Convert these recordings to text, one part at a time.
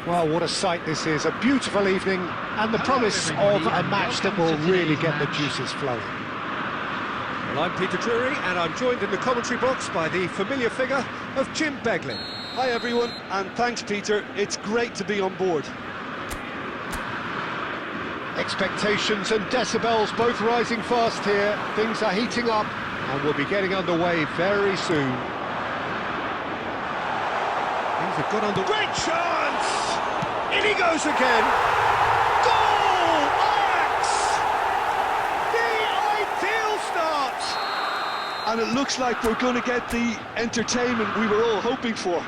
Well, what a sight this is. A beautiful evening and the promise of a match that will really get the juices flowing. Well, I'm Peter Drury, and I'm joined in the commentary box by the familiar figure of Jim Beglin. Hi everyone, and thanks Peter, it's great to be on board. Expectations and decibels both rising fast here. Things are heating up and we'll be getting underway very soon. Things have got under... Great chance! In he goes again! Goal! Ajax! The ideal start! And it looks like we're going to get the entertainment we were all hoping for.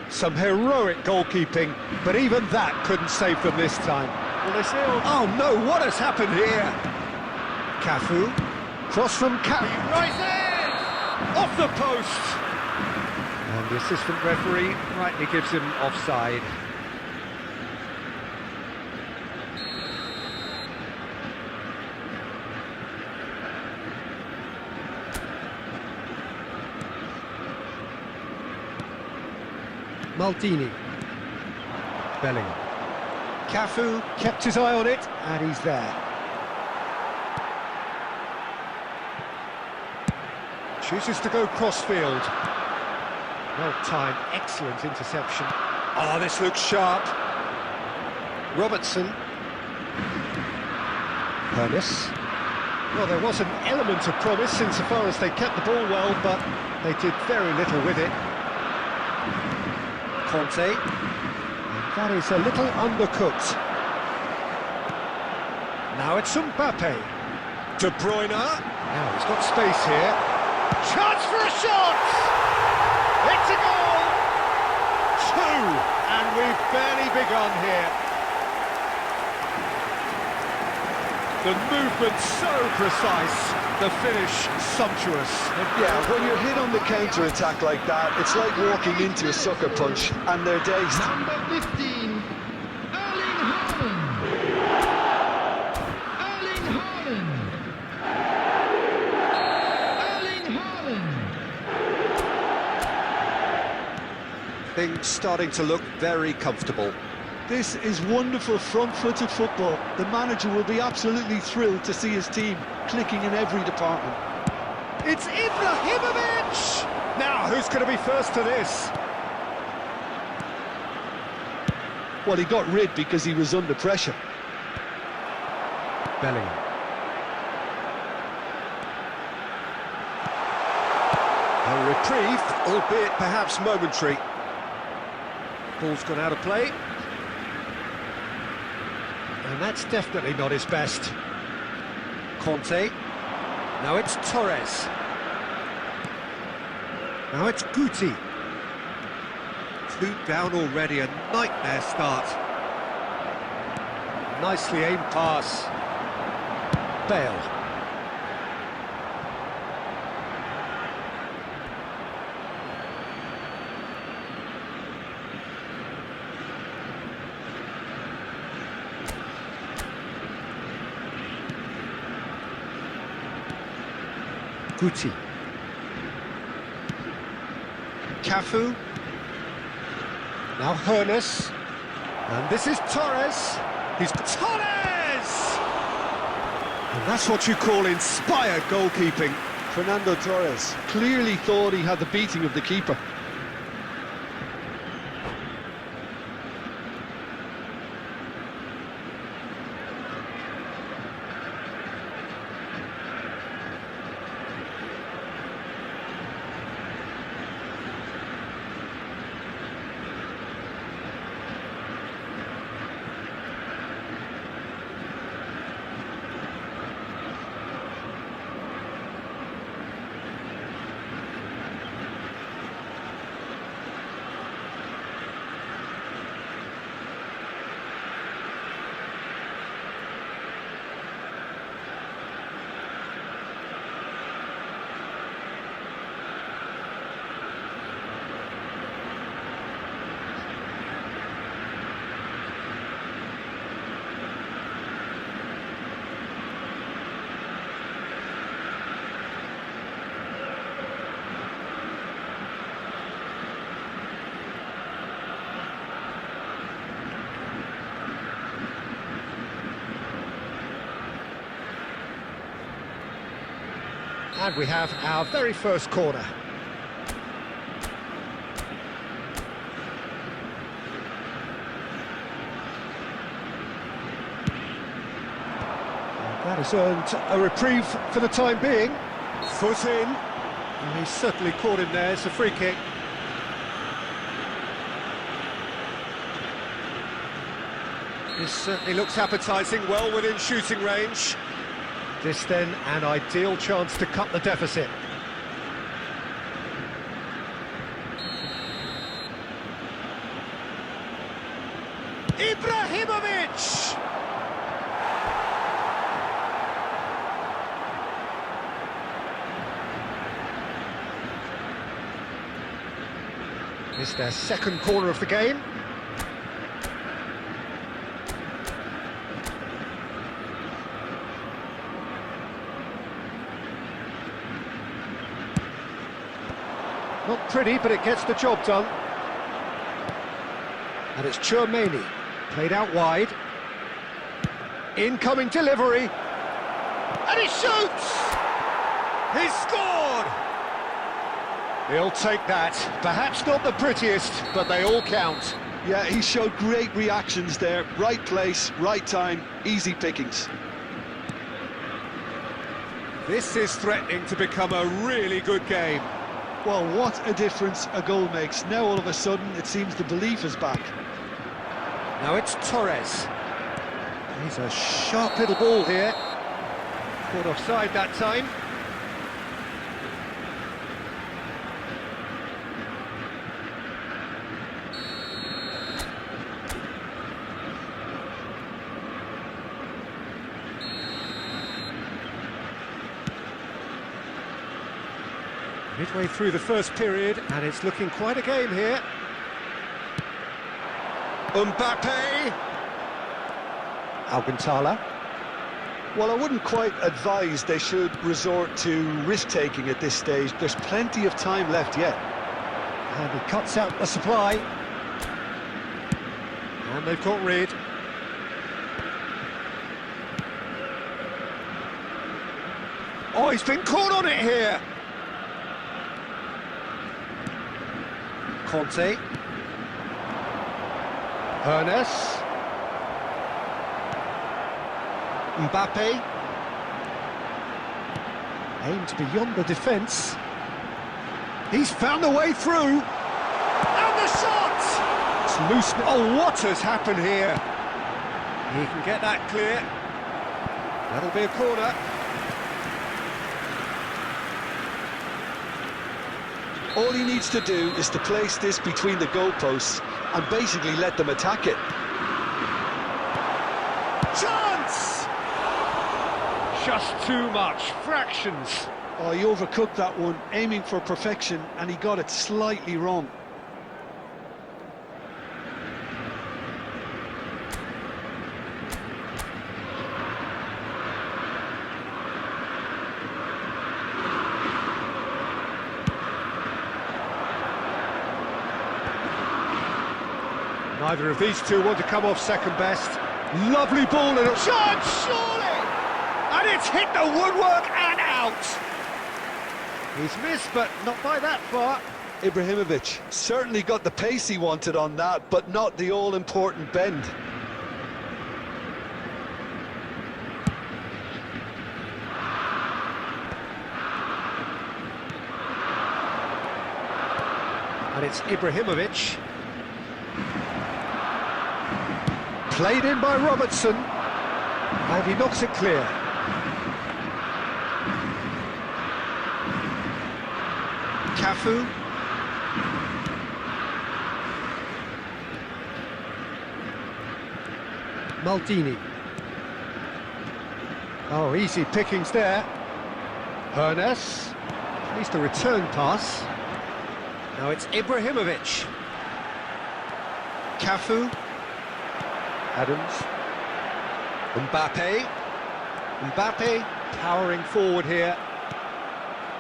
Some heroic goalkeeping, but even that couldn't save them this time. Well, they say... Oh no, what has happened here? Cafu, cross from Cafu. Rises! Off the post! And the assistant referee rightly gives him offside. Maldini. Bellingham. Cafu kept his eye on it, and he's there. Chooses to go crossfield. Well timed, excellent interception. Oh, this looks sharp. Robertson. Hermes. Well, there was an element of promise insofar as they kept the ball well, but they did very little with it. Conte. That is a little undercooked. Now it's Mbappe. De Bruyne. Now he's got space here. Chance for a shot! It's a goal! Two! And we've barely begun here. The movement so precise, the finish sumptuous. Yeah, when you're hit on the counter-attack like that, it's like walking into a sucker punch, and they're dazed. Number 15, Erling Haaland. Erling Haaland. Erling Haaland. Things starting to look very comfortable. This is wonderful front-footed football. The manager will be absolutely thrilled to see his team clicking in every department. It's Ibrahimovic! Now, who's going to be first to this? Well, he got rid because he was under pressure. Bellingham. A reprieve, albeit perhaps momentary. Ball's gone out of play. And that's definitely not his best. Conte. Now it's Torres. Now it's Guti. Two down already, a nightmare start. Nicely aimed pass. Bale. Guti. Cafu. Now Hermes. And this is Torres. He's Torres! And that's what you call inspired goalkeeping. Fernando Torres clearly thought he had the beating of the keeper. And we have our very first corner. That has earned a reprieve for the time being. Foot in. And he's certainly caught him there. It's a free kick. This certainly looks appetising, well within shooting range. This then an ideal chance to cut the deficit. Ibrahimovic! It's their second corner of the game. Not pretty, but it gets the job done. And it's Chuma, played out wide. Incoming delivery. And he shoots! He's scored! He'll take that. Perhaps not the prettiest, but they all count. Yeah, he showed great reactions there. Right place, right time, easy pickings. This is threatening to become a really good game. Well, what a difference a goal makes. Now all of a sudden it seems the belief is back. Now it's Torres. He's a sharp little ball here. Caught offside that time. Midway through the first period, and it's looking quite a game here. Mbappe! Alcantara. Well, I wouldn't quite advise they should resort to risk-taking at this stage. There's plenty of time left yet. And he cuts out the supply. And they've got rid. Oh, he's been caught on it here! Conte. Ernest. Mbappe. Aimed beyond the defence. He's found the way through. And the shot! It's loose. Oh, what has happened here? He can get that clear. That'll be a corner. All he needs to do is to place this between the goalposts and basically let them attack it. Chance! Just too much. Fractions. Oh, he overcooked that one, aiming for perfection, and he got it slightly wrong. Neither of these two want to come off second best. Lovely ball and a Chance, surely! And it's hit the woodwork and out! He's missed, but not by that far. Ibrahimovic certainly got the pace he wanted on that, but not the all-important bend. And it's Ibrahimovic. Played in by Robertson. And he knocks it clear. Cafu. Maldini. Oh, easy pickings there. Ernest. At least a return pass. Now it's Ibrahimovic. Cafu. Adams. Mbappe. Mbappe powering forward here.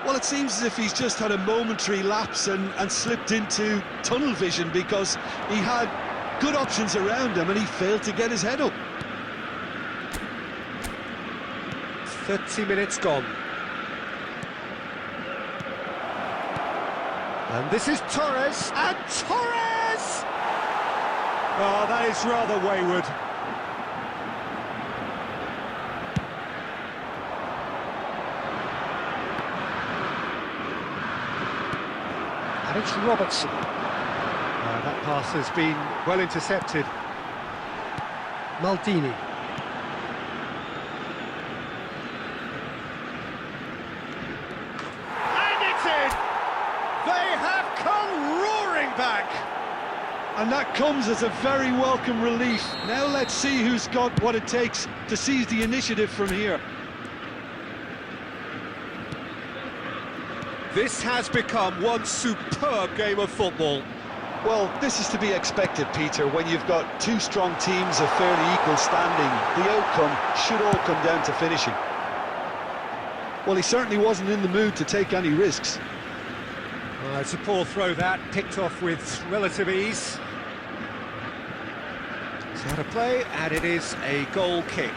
Well, it seems as if he's just had a momentary lapse and slipped into tunnel vision, because he had good options around him and he failed to get his head up. 30 minutes gone. And this is Torres, and Torres! Oh, that is rather wayward. And it's Robertson. That pass has been well intercepted. Maldini. And it's in! They have come roaring back! And that comes as a very welcome relief. Now let's see who's got what it takes to seize the initiative from here. This has become one superb game of football. Well, this is to be expected, Peter. When you've got two strong teams of fairly equal standing, the outcome should all come down to finishing. Well, he certainly wasn't in the mood to take any risks. It's a poor throw that, picked off with relative ease. It's out of play, and it is a goal kick.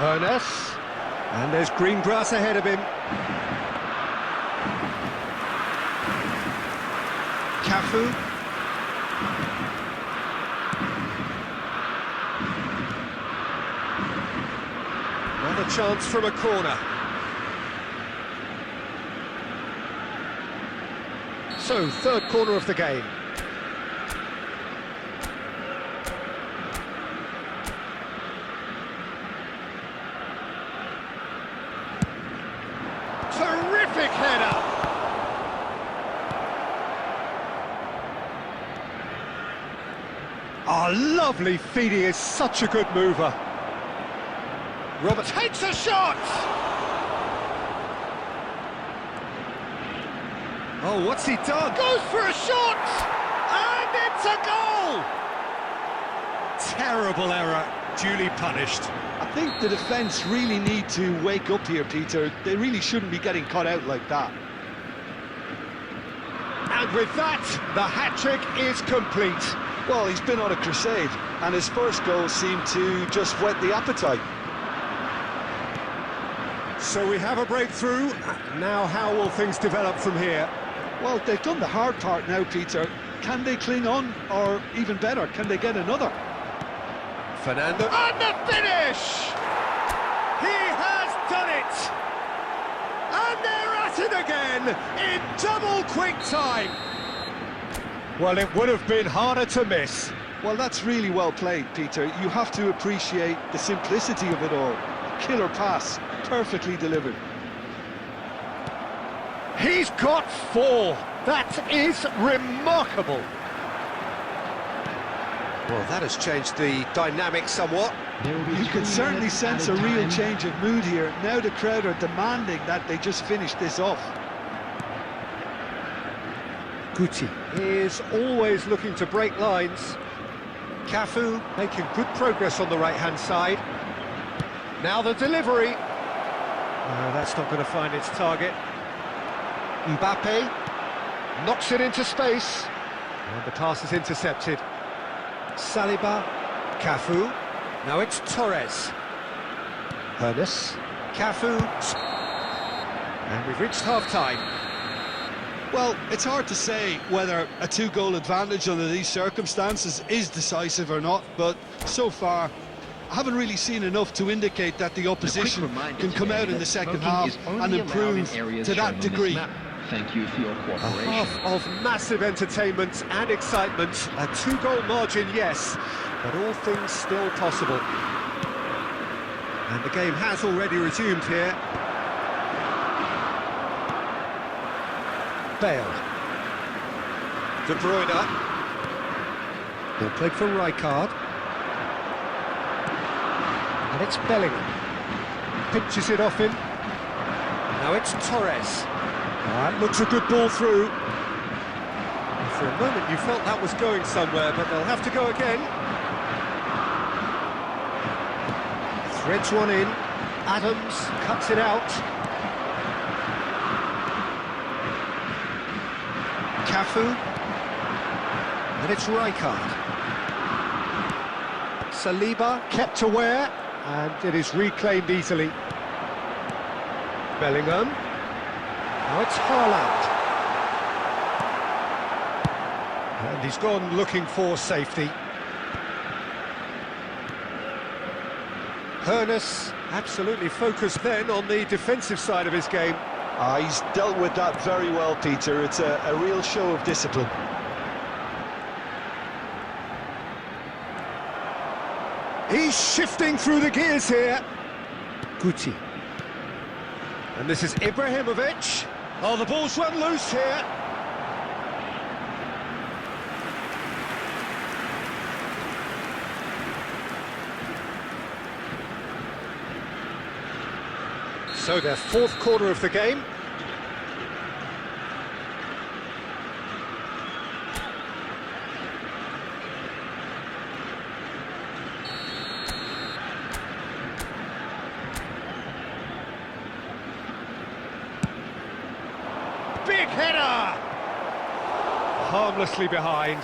Ernest. And there's green grass ahead of him. Cafu. Another chance from a corner. So, third corner of the game. Terrific header! Oh, lovely feed, he is such a good mover. Roberts takes a shot! Oh, what's he done? Goes for a shot! And it's a goal! Terrible error, duly punished. I think the defence really need to wake up here, Peter. They really shouldn't be getting caught out like that. And with that, the hat-trick is complete. Well, he's been on a crusade, and his first goal seemed to just whet the appetite. So we have a breakthrough. Now how will things develop from here? Well, they've done the hard part now, Peter. Can they cling on, or even better, can they get another? Fernando. And the finish! He has done it! And they're at it again in double quick time. Well, it would have been harder to miss. Well, that's really well played, Peter. You have to appreciate the simplicity of it all. Killer pass, perfectly delivered. He's got 4. That is remarkable. Well, that has changed the dynamic somewhat. You can certainly sense a real change of mood here. Now the crowd are demanding that they just finish this off. Guti is always looking to break lines. Cafu making good progress on the right-hand side. Now the delivery. That's not going to find its target. Mbappe knocks it into space. And the pass is intercepted. Saliba, Cafu. Now it's Torres. Ernest, Cafu. And we've reached half-time. Well, it's hard to say whether a two-goal advantage under these circumstances is decisive or not, but so far I haven't really seen enough to indicate that the opposition can come out in the second half and improve to that degree. Thank you for your A cooperation. half of massive entertainment and excitement. A 2-goal margin, yes, but all things still possible. And the game has already resumed here. Bale. De Bruyne. Ball played for Rijkaard. And it's Bellingham. Pinches it off him. Now it's Torres. That looks a good ball through. And for a moment you felt that was going somewhere, but they'll have to go again. Threads one in. Adams cuts it out. Cafu. And it's Rijkaard. Saliba kept aware. and it is reclaimed easily. Bellingham. Now it's Haaland. And he's gone looking for safety. Hoeneß absolutely focused then on the defensive side of his game. He's dealt with that very well, Peter. It's a real show of discipline. He's shifting through the gears here. Guti. And this is Ibrahimovic. Oh, the ball's run loose here. So their fourth quarter of the game. Big header! Harmlessly behind.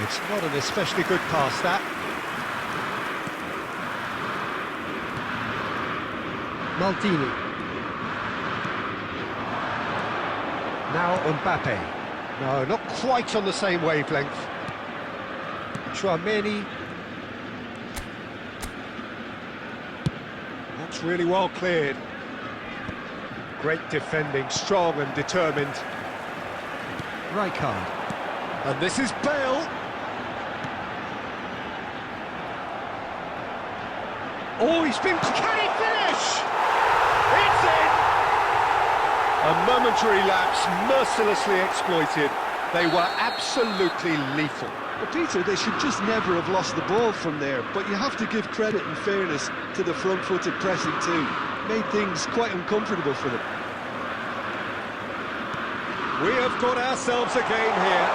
It's not an especially good pass, that. Maldini. Now Mbappe. No, not quite on the same wavelength. Chouameni. That's really well cleared. Great defending, strong and determined. Rijkaard. And this is Bale. Oh, he's been... Can he finish? It's in! A momentary lapse, mercilessly exploited. They were absolutely lethal. But Peter, they should just never have lost the ball from there, but you have to give credit and fairness to the front-footed pressing too. Made things quite uncomfortable for them. We have got ourselves a game here.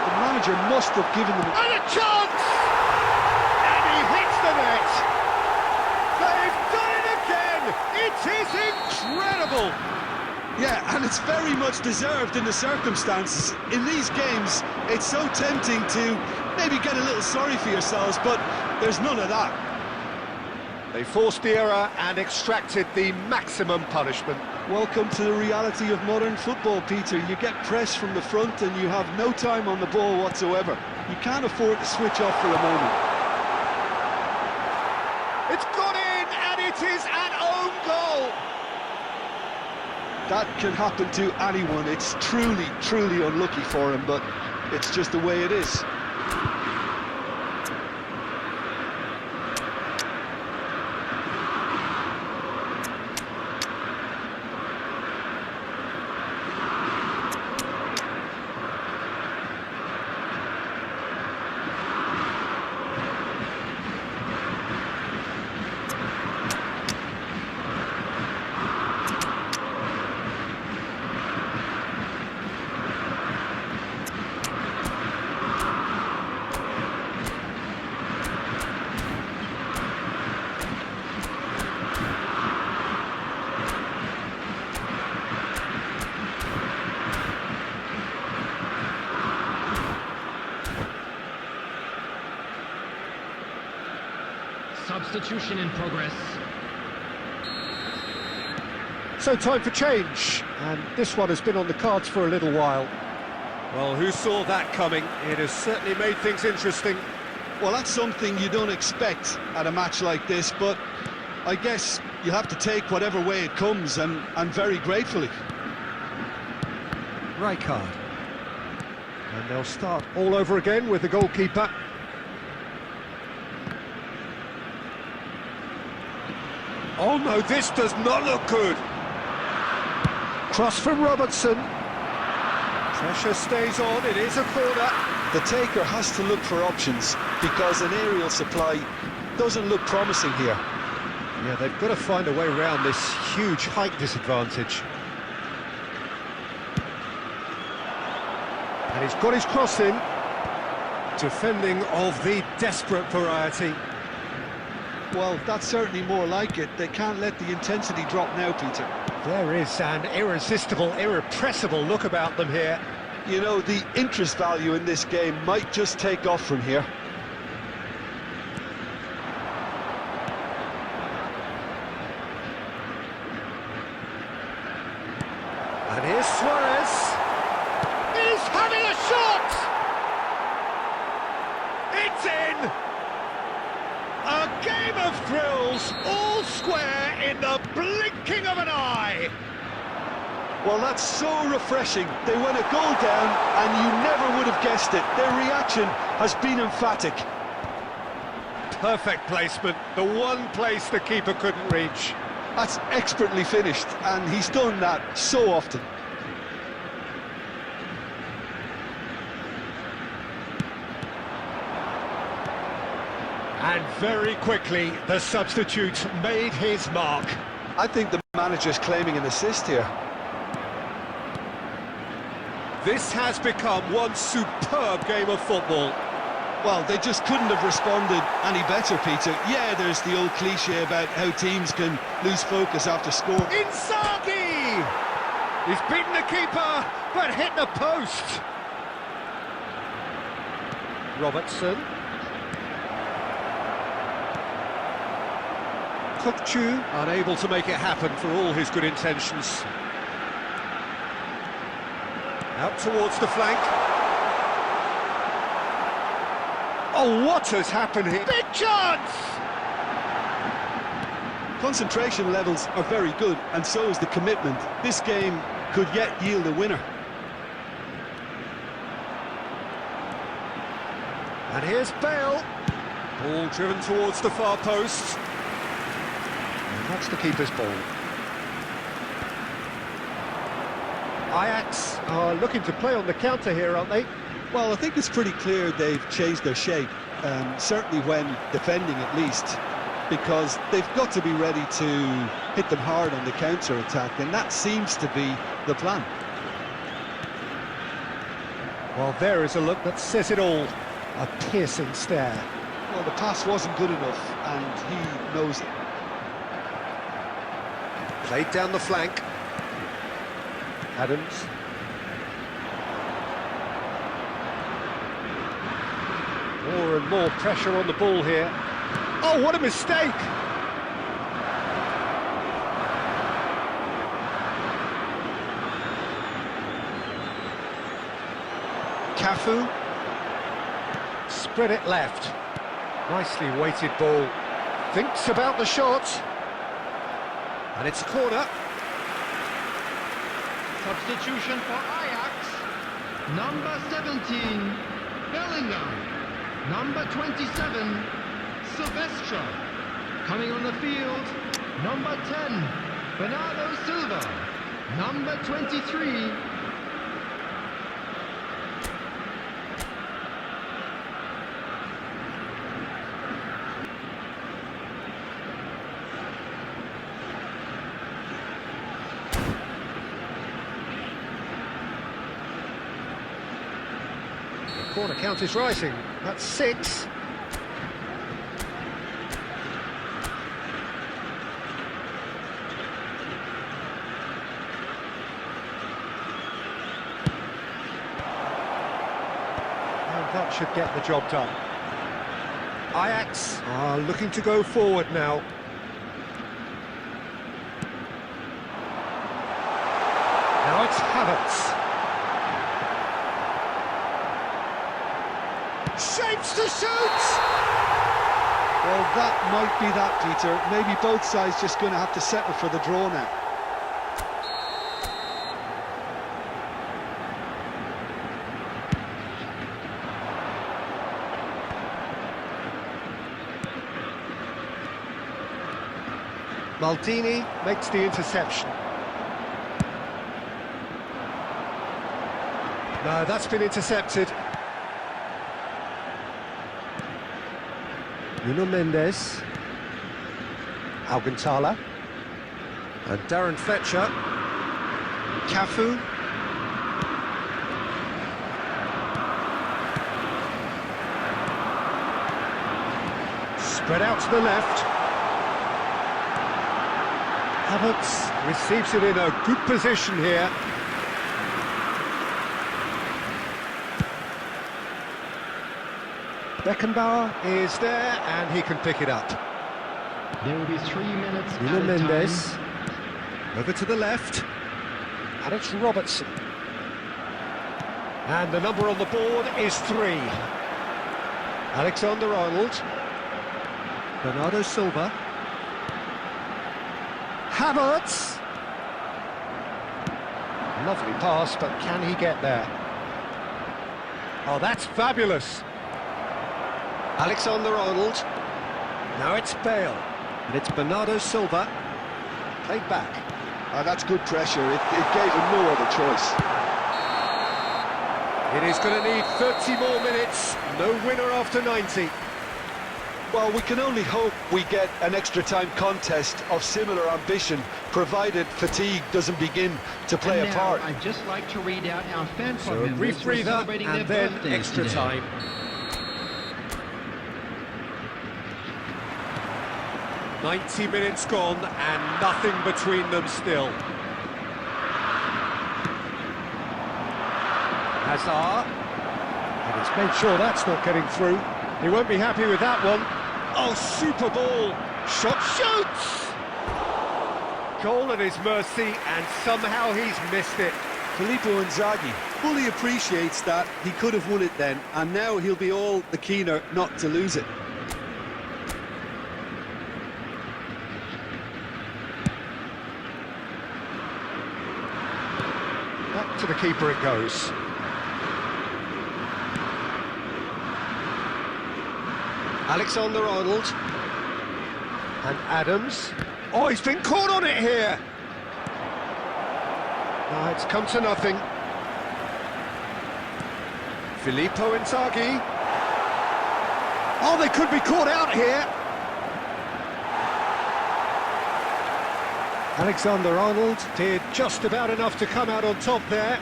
The manager must have given them... And a chance! And he hits the net! They've done it again! It is incredible! Yeah, and it's very much deserved in the circumstances. In these games, it's so tempting to maybe get a little sorry for yourselves, but there's none of that. They forced the error and extracted the maximum punishment. Welcome to the reality of modern football, Peter. You get press from the front and you have no time on the ball whatsoever. You can't afford to switch off for a moment. It's gone in, and it is an own goal! That can happen to anyone. It's truly, truly unlucky for him, but it's just the way it is. Substitution in progress. So time for change, and this one has been on the cards for a little while. Well, who saw that coming? It has certainly made things interesting. Well, that's something you don't expect at a match like this, but I guess you have to take whatever way it comes, and very gratefully. Rijkaard. And they'll start all over again with the goalkeeper. Oh no, this does not look good. Cross from Robertson. Pressure stays on, it is a corner. The taker has to look for options, because an aerial supply doesn't look promising here. Yeah, they've got to find a way around this huge height disadvantage. And he's got his cross in. Defending of the desperate variety. Well, that's certainly more like it. They can't let the intensity drop now, Peter. There is an irresistible, irrepressible look about them here. You know, the interest value in this game might just take off from here. of thrills, all square in the blinking of an eye. Well, that's so refreshing. They went a goal down, and you never would have guessed it. Their reaction has been emphatic. Perfect placement, the one place the keeper couldn't reach. That's expertly finished, and he's done that so often. And very quickly, the substitute made his mark. I think the manager's claiming an assist here. This has become one superb game of football. Well, they just couldn't have responded any better, Peter. Yeah, there's the old cliche about how teams can lose focus after scoring. Inzaghi! He's beaten the keeper, but hit the post. Robertson. Kukcu, unable to make it happen for all his good intentions. Out towards the flank. Oh, what has happened here? Big chance! Concentration levels are very good, and so is the commitment. This game could yet yield a winner. And here's Bale. Ball driven towards the far post. And that's the keeper's ball. Ajax are looking to play on the counter here, aren't they? Well, I think it's pretty clear they've changed their shape, certainly when defending at least, because they've got to be ready to hit them hard on the counter-attack, and that seems to be the plan. Well, there is a look that says it all. A piercing stare. Well, the pass wasn't good enough, and he knows it. Played down the flank. Adams. More and more pressure on the ball here. Oh, what a mistake! Cafu. Spread it left. Nicely weighted ball. Thinks about the shot. And it's a corner. Substitution for Ajax. Number 17, Bellingham. Number 27, Silvestre. Coming on the field, number 10, Bernardo Silva. Number 23, Corner count is rising. That's 6. And that should get the job done. Ajax are looking to go forward now. Now it's Havertz. Shapes to shoot! Well, that might be that, Peter. Maybe both sides just going to have to settle for the draw now. Maldini makes the interception. No, that's been intercepted. Nuno Mendes, Alcantara, and Darren Fletcher, Cafu, spread out to the left. Havertz receives it in a good position here. Beckenbauer is there, and he can pick it up. there will be 3 minutes Nuno added Mendes, time. over to the left, and it's Robertson. And the number on the board is 3. Alexander-Arnold. Bernardo Silva. Havertz. Lovely pass, but can he get there? Oh, that's fabulous. Alexander-Arnold. Now it's Bale. And it's Bernardo Silva. Played back. That's good pressure. It gave him no other choice. It is going to need 30 more minutes. No winner after 90. Well, we can only hope we get an extra time contest of similar ambition, provided fatigue doesn't begin to play And a now, part. I'd just like to read out our fan club So a members brief who are breather celebrating and their then birthdays extra today. time. "90 minutes gone and nothing between them still." Hazard. And he's made sure that's not getting through. He won't be happy with that one. Oh, super ball. Shot shoots! Goal at his mercy, and somehow he's missed it. Filippo Inzaghi fully appreciates that he could have won it then, and now he'll be all the keener not to lose it. Back to the keeper it goes. Alexander-Arnold. And Adams. Oh, he's been caught on it here! No, it's come to nothing. Filippo Inzaghi. Oh, they could be caught out here! Alexander-Arnold did just about enough to come out on top there.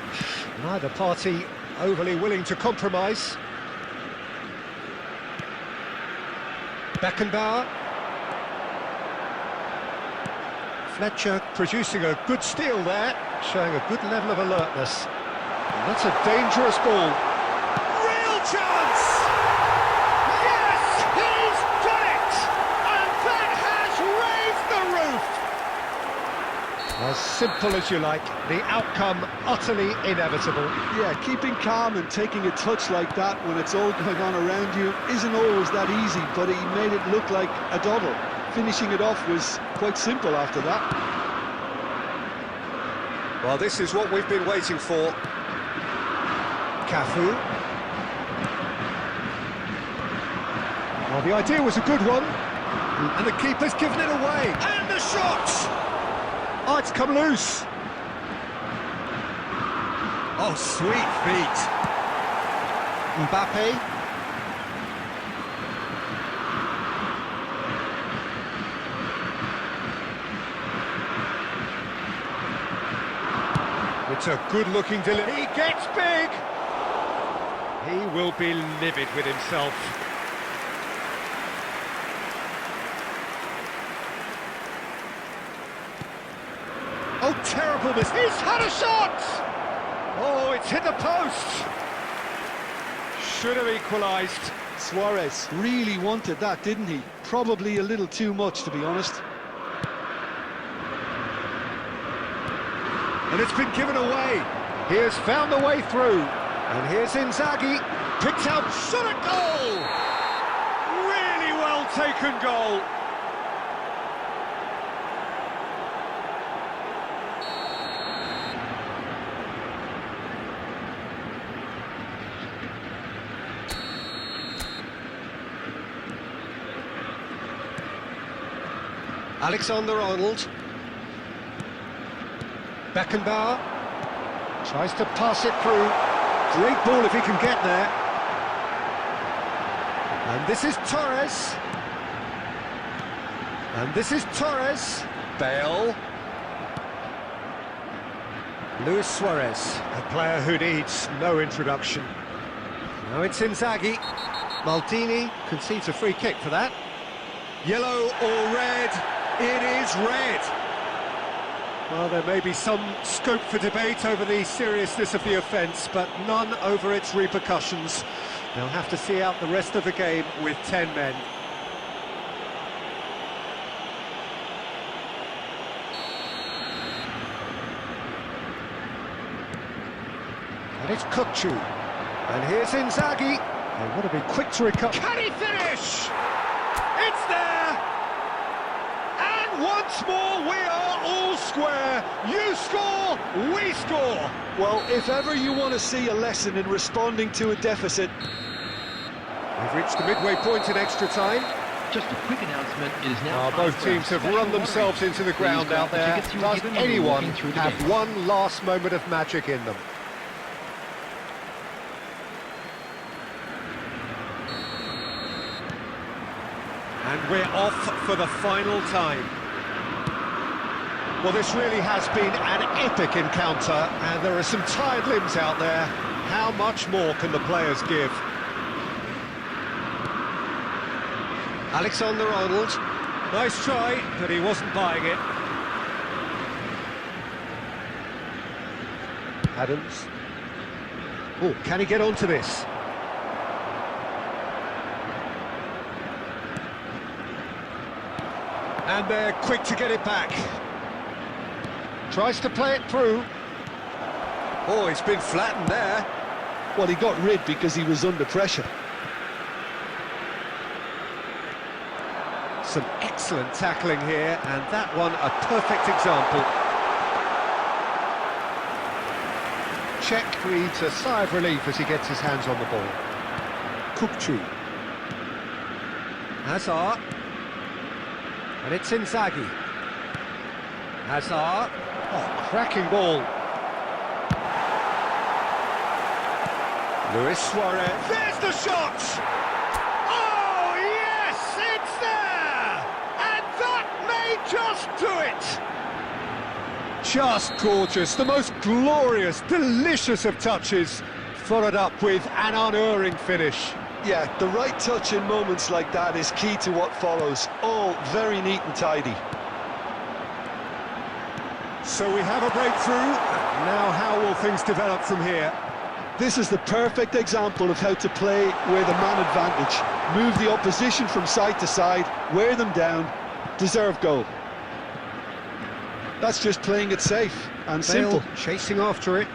Neither party overly willing to compromise. Beckenbauer. Fletcher producing a good steal there, showing a good level of alertness. And that's a dangerous ball. Real chance! Yes, he's done it! And that has raised the roof! As simple as you like, the outcome utterly inevitable. Yeah, keeping calm and taking a touch like that when it's all going on around you isn't always that easy, but he made it look like a doddle. Finishing it off was quite simple after that. Well, this is what we've been waiting for. Cafu. Well, the idea was a good one. And the keeper's given it away. And the shot! Oh, it's come loose. Oh, sweet feet. Mbappe. It's a good-looking delivery. He gets big! He will be livid with himself. Oh, terrible miss. He's had a shot! Oh, it's hit the post! Should have equalised. Suarez really wanted that, didn't he? Probably a little too much, to be honest. And it's been given away. He has found the way through. And here's Inzaghi. Picks out, shot at goal! Really well taken goal. Alexander-Arnold. Beckenbauer tries to pass it through. Great ball if he can get there. And this is Torres. And this is Torres. Bale. Luis Suarez, a player who needs no introduction. Now it's Inzaghi. Maldini concedes a free kick for that. Yellow or red? It is red. Well, there may be some scope for debate over the seriousness of the offence, but none over its repercussions. They'll have to see out the rest of the game with 10 men. And it's Kukcu. And here's Inzaghi. They want to be quick to recover. Can he finish? It's there! And once more we are all square. You score, we score. Well, if ever you want to see a lesson in responding to a deficit, We've reached the midway point in extra time. Just a quick announcement, it is now time Both for teams our have special run themselves lottery. into the Please ground grab out the there. tickets you were Does given when you were anyone walking through the have gate. one last moment of magic in them? And we're off for the final time. Well, this really has been an epic encounter, and there are some tired limbs out there. How much more can the players give? Alexander-Arnold, nice try, but he wasn't buying it. Adams. Oh, can he get onto this? And they're quick to get it back. Tries to play it through. Oh, it's been flattened there. well, he got rid because he was under pressure. Some excellent tackling here, and that one a perfect example. Czech breathes a sigh of relief as he gets his hands on the ball. Kupchu. Hazard. And it's Inzaghi. Hazard. Oh, cracking ball. Luis Suarez. There's the shot! Oh, yes, it's there! And that may just do it! Just gorgeous, the most glorious, delicious of touches, followed up with an unerring finish. Yeah, the right touch in moments like that is key to what follows. All very neat and tidy. So we have a breakthrough. Now how will things develop from here? This is the perfect example of how to play with a man advantage. Move the opposition from side to side, wear them down, deserve goal. That's just playing it safe and simple. Bale chasing after it.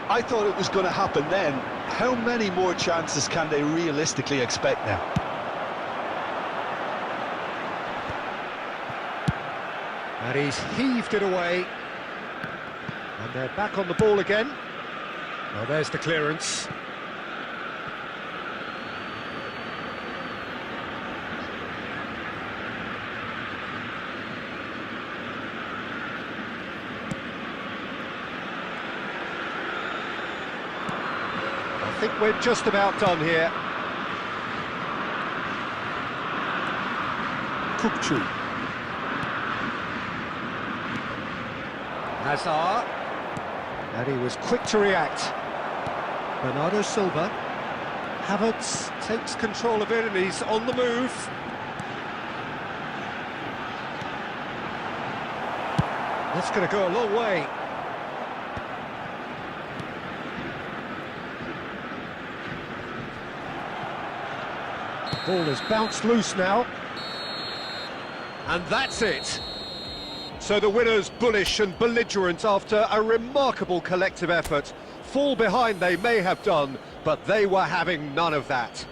I thought it was going to happen then. How many more chances can they realistically expect now? And he's heaved it away. And they're back on the ball again. Well, there's the clearance. I think we're just about done here. Kupchu. Hazard. And he was quick to react. Bernardo Silva. Havertz takes control of it and he's on the move. That's going to go a long way. Ball has bounced loose now. And that's it. So the winners bullish and belligerent after a remarkable collective effort. Fall behind they may have done, but they were having none of that.